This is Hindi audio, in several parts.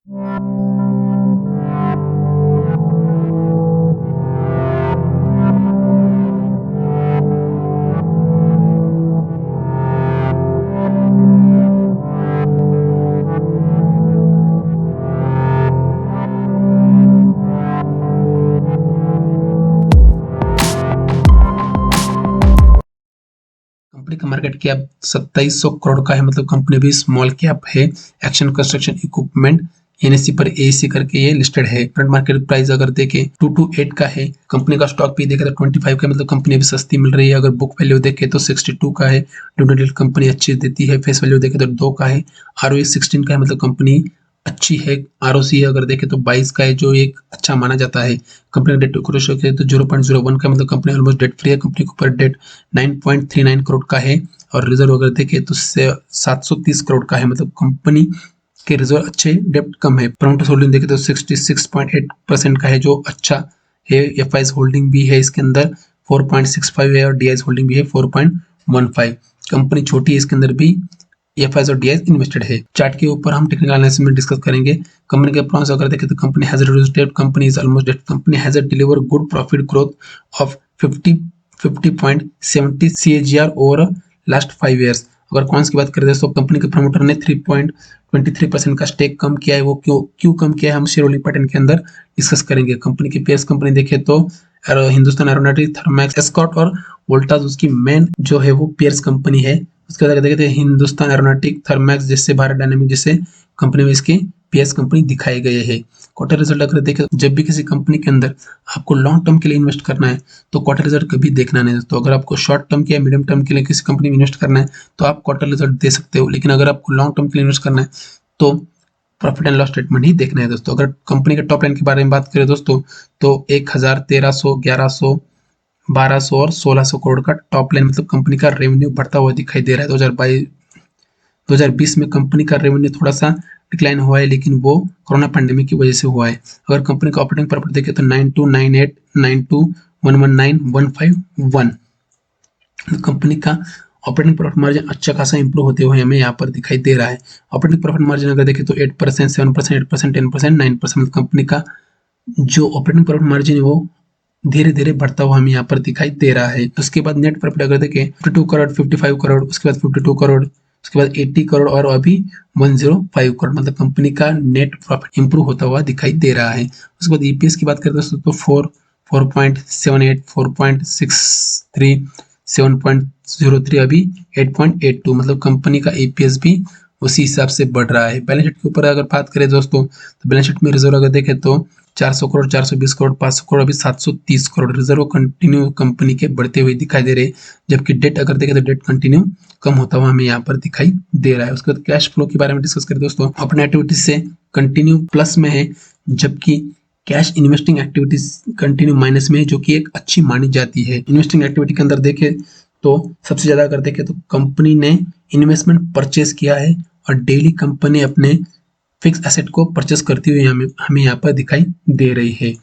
कंपनी का मार्केट कैप 2700 करोड़ का है, मतलब कंपनी भी स्मॉल कैप है। एक्शन कंस्ट्रक्शन इक्विपमेंट एनएससी पर एसी करके ये लिस्टेड है। करंट मार्केट प्राइस अगर देखें 228 का है। कंपनी का स्टॉक भी देखें तो 25 का, मतलब कंपनी भी सस्ती मिल रही है। अगर बुक वैल्यू देखें तो 62 का है। डिविडेंड कंपनी अच्छी देती है। फेस वैल्यू देखें तो 2 का है। आरओई 16 का है, मतलब कंपनी अच्छी है। आरओसी अगर देखें तो 22 का है, जो एक अच्छा माना जाता है। कंपनी का डेट टू रेशियो है तो 0.01 का, मतलब कंपनी ऑलमोस्ट डेट फ्री है। कंपनी के ऊपर डेट 9.39 करोड़ का है। और रिजर्व अगर देखें तो 730 करोड़ का है, मतलब कंपनी के रिजर्व अच्छे, डेप्ट कम है। प्रमोटर्स होल्डिंग देखें तो 66.8% का है, जो अच्छा है। एफआईज होल्डिंग भी है इसके अंदर 4.65 है, और डीआईज होल्डिंग भी है 4.15। कंपनी छोटी है, इसके अंदर भी एफआईज और डीआईज इन्वेस्टेड है। चार्ट के ऊपर हम टेक्निकल एनालिसिस में डिस्कस करेंगे। कंपनी के परफॉर्मेंस अगर देखें तो company has reduced debt, company is almost debt, company has deliver good profit growth of 50.70 CAGR over last 5 years. अगर कॉन्स की बात करें दोस्तों, कंपनी के प्रमोटर ने 3.23% का स्टेक कम किया है। वो क्यों कम किया है, हम शेयर होल्डिंग पैटर्न के अंदर डिस्कस करेंगे। कंपनी की पेयर्स कंपनी देखें तो हिंदुस्तान एरोनॉटिक्स, थर्मैक्स, एस्कॉर्ट और वोल्टास उसकी मेन जो है वो पेयर्स कंपनी है। उसके बाद देखें तो हिंदुस्तान एरोनॉटिक, थर्मैक्स जैसे, भारत डायनामिक जैसे कंपनी में इसके पीएस कंपनी दिखाए गए हैं। क्वार्टर रिजल्ट अगर देखें, जब भी किसी कंपनी के अंदर आपको लॉन्ग टर्म के लिए इन्वेस्ट करना है तो क्वार्टर रिजल्ट कभी देखना नहीं। तो अगर आपको शॉर्ट टर्म के या मीडियम टर्म के लिए किसी कंपनी में इन्वेस्ट करना है तो आप क्वार्टर रिजल्ट दे सकते हो, लेकिन अगर आपको लॉन्ग टर्म के लिए इन्वेस्ट करना है तो प्रॉफिट एंड लॉस स्टेटमेंट ही देखना है दोस्तों। अगर कंपनी के टॉप लाइन के बारे में बात करें दोस्तों, तो 1000, 1300, 1100, 1200 और 1600 करोड़ का टॉप लाइन, मतलब कंपनी का रेवेन्यू बढ़ता हुआ दिखाई दे रहा है। 2020 में कंपनी का रेवेन्यू थोड़ा सा डिक्लाइन हुआ है, लेकिन वो कोरोना पैंडेमिक की वजह से हुआ है। अगर कंपनी का ऑपरेटिंग प्रॉफिट देखें तो 9298, 921119, 151, कंपनी का ऑपरेटिंग प्रॉफिट मार्जिन अच्छा खासा इंप्रूव होते हुए हमें यहाँ पर दिखाई दे रहा है। ऑपरेटिंग प्रॉफिट मार्जिन अगर देखें तो 8%, 7%, 8%, 10%, 9%, कंपनी का जो ऑपरेटिंग प्रॉफिट मार्जिन है वो धीरे धीरे बढ़ता हुआ हमें यहाँ पर दिखाई दे रहा है। उसके बाद नेट प्रॉफिट अगर देखें 52 करोड़, 55 करोड़, उसके बाद 52 करोड़, उसके बाद 80 करोड़ और अभी 105 करोड़, मतलब कंपनी का नेट प्रॉफिट इंप्रूव होता हुआ दिखाई दे रहा है। उसके बाद ईपीएस की बात करते हैं तो 4.78, 4.63, 7.03, अभी 8.82, मतलब कंपनी का ईपीएस भी उसी हिसाब से बढ़ रहा है। बैलेंस शीट के ऊपर अगर बात करें दोस्तों, तो बैलेंस शीट में रिजर्व अगर देखें तो 400 करोड़, 420 करोड़, 500 करोड़, अभी 730 करोड़ रिजर्व कंटिन्यू कंपनी के बढ़ते हुए दिखाई दे रहे। जबकि डेट अगर देखें तो डेट कंटिन्यू कम होता हुआ हमें यहाँ पर दिखाई दे रहा है। उसके बाद कैश फ्लो के बारे में डिस्कस करें दोस्तों, अपने एक्टिविटीज से कंटिन्यू प्लस में है, जबकि cash investing activities continue minus में है, जो कि एक अच्छी मानी जाती है। इन्वेस्टिंग एक्टिविटी के अंदर देखें तो सबसे ज्यादा अगर देखें तो कंपनी ने इन्वेस्टमेंट परचेज किया है, और डेली कंपनी अपने फिक्स एसेट को परचेस करती हुई हमें यहाँ पर दिखाई दे रही है।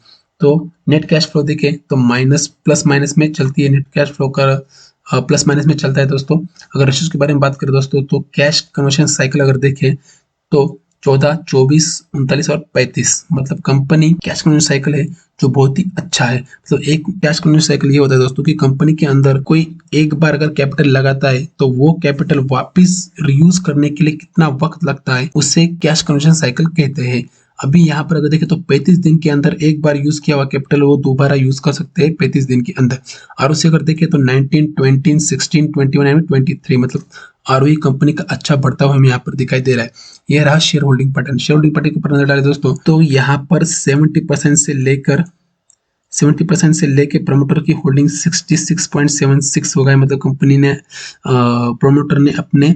तो नेट कैश फ्लो देखें तो माइनस प्लस माइनस में चलती है। नेट कैश फ्लो का प्लस माइनस में चलता है दोस्तों। अगर रेशियोज के बारे में बात करें दोस्तों, तो कैश कन्वर्शन साइकिल अगर देखें तो 14, 24, 39 और 35, मतलब कंपनी कैश कन्वर्शन साइकिल है जो बहुत ही अच्छा है। मतलब एक कैश कन्वर्शन साइकिल ये होता है दोस्तों कि कंपनी के अंदर कोई एक बार अगर कैपिटल लगाता है तो वो कैपिटल वापस रीयूज करने के लिए कितना वक्त लगता है, उसे कैश कन्वर्शन साइकिल कहते हैं। अभी यहाँ पर अगर देखें तो 35 दिन के अंदर एक बार यूज किया हुआ कैपिटल वो दोबारा यूज कर सकते हैं 35 दिन के अंदर। और उसे अगर देखें तो 19, 20, 16, 21 एंड 23, मतलब आरओई कंपनी का अच्छा बढ़ता हुआ हमें यहाँ पर दिखाई दे रहा है। यह रहा share holding pattern. Share holding pattern के ऊपर नजर डाले दोस्तों, तो यहाँ पर 70% से लेकर प्रमोटर की होल्डिंग 66.76 हो गया, मतलब कंपनी ने प्रमोटर ने अपने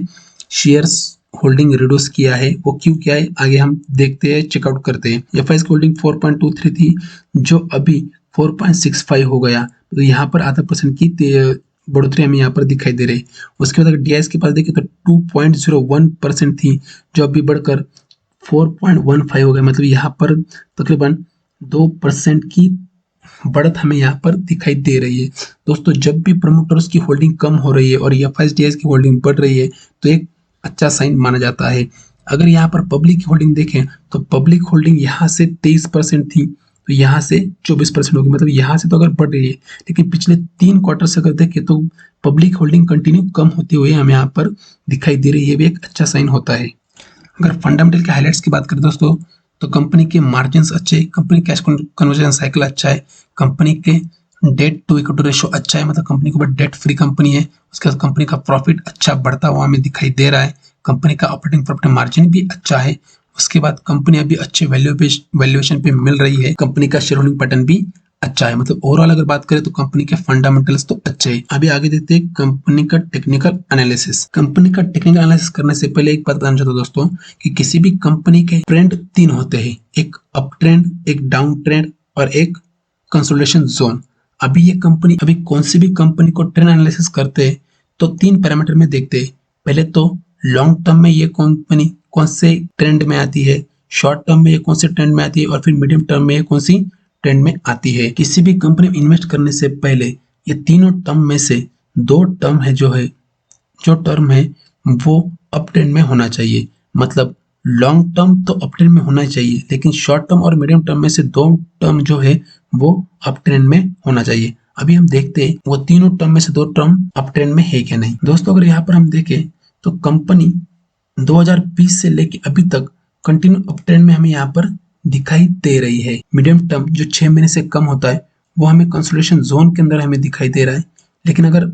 शेयर्स होल्डिंग रिड्यूस किया है। वो क्यों किया है आगे हम देखते हैं, चेकआउट करते हैं। एफआईज की होल्डिंग 4.23 थी, जो अभी 4.65 हो गया, तो यहाँ पर आधा परसेंट की बढ़ोतरी हमें यहाँ पर दिखाई दे रही। उसके बाद अगर डीआईएस के पास देखें तो 2.01% थी, जो अभी बढ़कर 4.15 हो गया, मतलब यहाँ पर तकरीबन 2% की बढ़त हमें यहाँ पर दिखाई दे रही है। दोस्तों जब भी प्रमोटर्स की होल्डिंग कम हो रही है और एफआईज डीआईएस की होल्डिंग बढ़ रही है तो एक अच्छा साइन माना जाता है। अगर यहाँ पर पब्लिक होल्डिंग देखें तो पब्लिक होल्डिंग यहाँ से 23% थी, तो यहाँ से 24% होगी, मतलब यहाँ से तो अगर बढ़ रही है, लेकिन पिछले 3 क्वार्टर से अगर देखें तो पब्लिक होल्डिंग कंटिन्यू कम होते हुए हमें यहाँ पर दिखाई दे रही है, ये भी एक अच्छा साइन होता है। अगर फंडामेंटल के हाइलाइट्स की बात करें दोस्तों, तो कंपनी के मार्जिन अच्छे, कंपनी कैश कन्वर्जन साइकिल अच्छा है, कंपनी के डेट टू इक्विटी रेशो अच्छा है, मतलब कंपनी के ऊपर डेट फ्री कंपनी है। उसके बाद कंपनी का प्रॉफिट अच्छा बढ़ता हुआ हमें दिखाई दे रहा है, कंपनी का ऑपरेटिंग प्रॉफिट मार्जिन भी अच्छा है। उसके बाद कंपनी अभी अच्छे वैल्यूएशन पे मिल रही है, कंपनी का शेयर होल्डिंग पैटर्न भी अच्छा है। मतलब ओवरऑल अगर बात करें तो कंपनी के फंडामेंटल्स तो अच्छे हैं। अभी आगे देखते हैं कंपनी का टेक्निकल एनालिसिस। कंपनी का टेक्निकल एनालिसिस करने से पहले एक बात बताना चाहता हूं दोस्तों कि किसी भी कंपनी के ट्रेंड 3 होते हैं, एक अप ट्रेंड, एक डाउन ट्रेंड और एक कंसोलिडेशन जोन। अभी ये कंपनी, अभी कौन सी भी कंपनी को ट्रेंड एनालिसिस करते हैं तो 3 पैरामीटर में देखते हैं। पहले तो लॉन्ग टर्म में ये कंपनी कौन से ट्रेंड में आती है, शॉर्ट टर्म में ये कौन से ट्रेंड में आती है और फिर मीडियम टर्म में ये कौन सी ट्रेंड में आती है। किसी भी कंपनी में इन्वेस्ट करने से पहले ये तीनों टर्म में से 2 टर्म है जो टर्म है वो अप ट्रेंड में होना चाहिए। मतलब लॉन्ग टर्म तो अप ट्रेंड में होना चाहिए, लेकिन शॉर्ट टर्म और मीडियम टर्म में से 2 टर्म जो है वो अप ट्रेंड में होना चाहिए। अभी हम देखते हैं वो तीनों टर्म में से 2 टर्म अप ट्रेंड में है क्या नहीं। दोस्तों अगर यहाँ पर हम देखें तो कंपनी 2020 से लेके अभी तक कंटिन्यू अप ट्रेंड में हमें यहाँ पर दिखाई दे रही है। मीडियम टर्म जो 6 महीने से कम होता है वो हमें कंसोलिडेशन जोन के अंदर हमें दिखाई दे रहा है, लेकिन अगर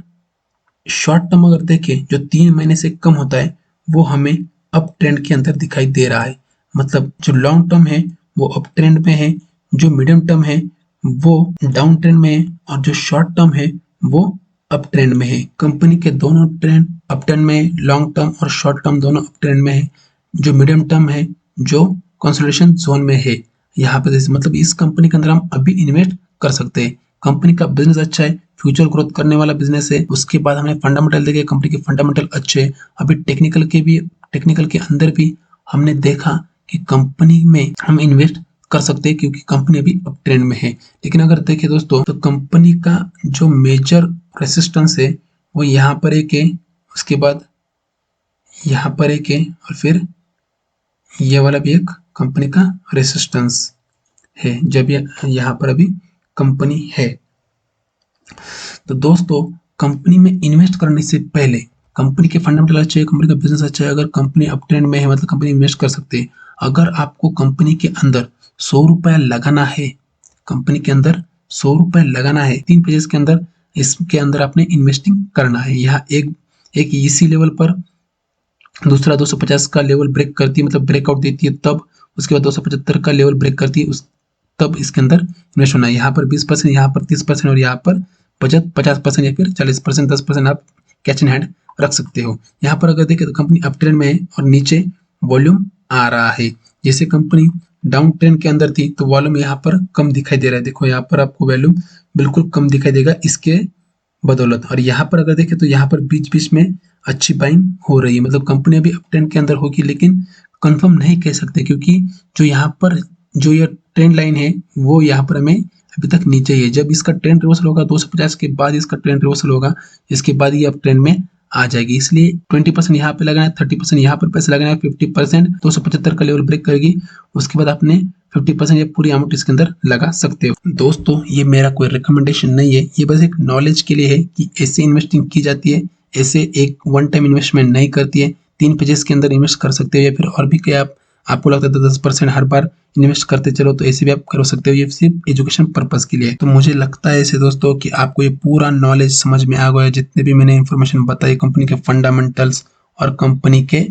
शॉर्ट टर्म अगर देखें जो 3 महीने से कम होता है वो हमें अप ट्रेंड के अंदर दिखाई दे रहा है। मतलब जो लॉन्ग टर्म है वो अप ट्रेंड में है, जो मीडियम टर्म है वो डाउन ट्रेंड में है और जो शॉर्ट टर्म है वो अप ट्रेंड में है। कंपनी के दोनों ट्रेंड अप ट्रेंड में है, लॉन्ग टर्म और शॉर्ट टर्म दोनों अप ट्रेंड में है। जो मीडियम टर्म है जो कंसोलिडेशन जोन में है। यहाँ पे मतलब इस कंपनी के अंदर हम अभी इन्वेस्ट कर सकते हैं। कंपनी का बिजनेस अच्छा है, फ्यूचर ग्रोथ करने वाला बिजनेस है। उसके बाद हमने फंडामेंटल देखे, कंपनी के फंडामेंटल अच्छे हैं। अभी टेक्निकल के अंदर भी हमने देखा कि कंपनी में हम इन्वेस्ट कर सकते हैं क्योंकि कंपनी अभी अप ट्रेंड में है। लेकिन अगर देखें दोस्तों तो कंपनी का जो मेजर रेसिस्टेंस है वो यहाँ पर एक है, उसके बाद यहाँ पर एक है और फिर ये वाला भी एक कंपनी का रेसिस्टेंस है जब यहाँ पर अभी कंपनी है। तो दोस्तों कंपनी में इन्वेस्ट करने से पहले कंपनी के फंडामेंटल अच्छे है, कंपनी का बिजनेस अच्छा है। अगर कंपनी अप ट्रेंड में है मतलब कंपनी इन्वेस्ट कर सकते हैं। अगर आपको कंपनी के अंदर 100 रुपया लगाना है, कंपनी के अंदर 100 रुपया लगाना है 3 पेजेस के अंदर, इसके अंदर आपने इन्वेस्टिंग करना है। यहाँ एक इसी लेवल पर, दूसरा 250 का लेवल ब्रेक करती है मतलब ब्रेकआउट देती है तब, उसके बाद 275 का लेवल ब्रेक करती है तब इसके अंदर इन्वेस्ट होना है। यहाँ पर 20%, यहाँ पर 30% और यहाँ पर बचत 50% या फिर 40%, 10% आप कैच इन हैंड रख सकते हो। यहाँ पर अगर देखें तो कंपनी अप ट्रेंड में है और नीचे वॉल्यूम आ रहा है। जैसे कंपनी डाउन ट्रेंड के अंदर थी तो वॉल्यूम यहाँ पर कम दिखाई दे रहा है। देखो यहाँ पर आपको वॉल्यूम बिल्कुल कम दिखाई देगा इसके बदौलत। और यहाँ पर अगर देखें तो यहाँ पर बीच बीच में अच्छी बाइंग हो रही है, मतलब कंपनी अभी अप ट्रेंड के अंदर होगी, लेकिन कंफर्म नहीं कह सकते क्योंकि जो यहाँ पर जो ये ट्रेंड लाइन है वो यहाँ पर हमें अभी तक नीचे ही है। जब इसका ट्रेंड रिवर्सल होगा 250 के बाद इसका ट्रेंड रिवर्सल होगा, इसके बाद ये अप ट्रेंड में आ जाएगी। इसलिए 20% यहाँ पे लगाना है, 30% यहाँ पर पैसे लगाना है, 50% 275 का लेवल ब्रेक करेगी, उसके बाद आपने 50% ये पूरी अमाउंट इसके अंदर लगा सकते हो। दोस्तों ये मेरा कोई रिकमेंडेशन नहीं है, ये बस एक नॉलेज के लिए है कि ऐसे इन्वेस्टिंग की जाती है, ऐसे एक वन टाइम इन्वेस्टमेंट नहीं करती है। 3 पेजेस के अंदर इन्वेस्ट कर सकते हो या फिर और भी क्या आपको लगता है 10% हर बार इन्वेस्ट करते चलो तो ऐसे भी आप कर सकते हो। ये सिर्फ एजुकेशन पर्पस के लिए। तो मुझे लगता है ऐसे दोस्तों कि आपको ये पूरा नॉलेज समझ में आ गया है। जितने भी मैंने इन्फॉर्मेशन बताई कंपनी के फंडामेंटल्स और कंपनी के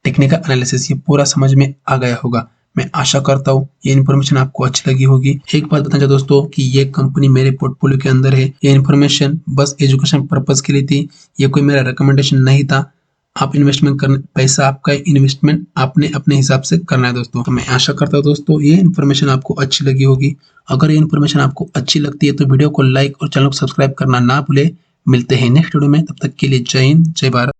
टेक्निकल एनालिसिस, ये पूरा समझ में आ गया होगा। मैं आशा करता हूँ ये इन्फॉर्मेशन आपको अच्छी लगी होगी। एक बात बताना चाहता दोस्तों कि ये कंपनी मेरे पोर्टफोलियो के अंदर है, ये इन्फॉर्मेशन बस एजुकेशन पर्पस के लिए थी, ये कोई मेरा रिकमेंडेशन नहीं था। आप इन्वेस्टमेंट करने, पैसा आपका इन्वेस्टमेंट आपने अपने हिसाब से करना है दोस्तों। तो मैं आशा करता हूँ दोस्तों ये इन्फॉर्मेशन आपको अच्छी लगी होगी। अगर ये इन्फॉर्मेशन आपको अच्छी लगती है तो वीडियो को लाइक और चैनल को सब्सक्राइब करना ना भूले। मिलते हैं नेक्स्ट वीडियो में, तब तक के लिए जय हिंद, जय भारत।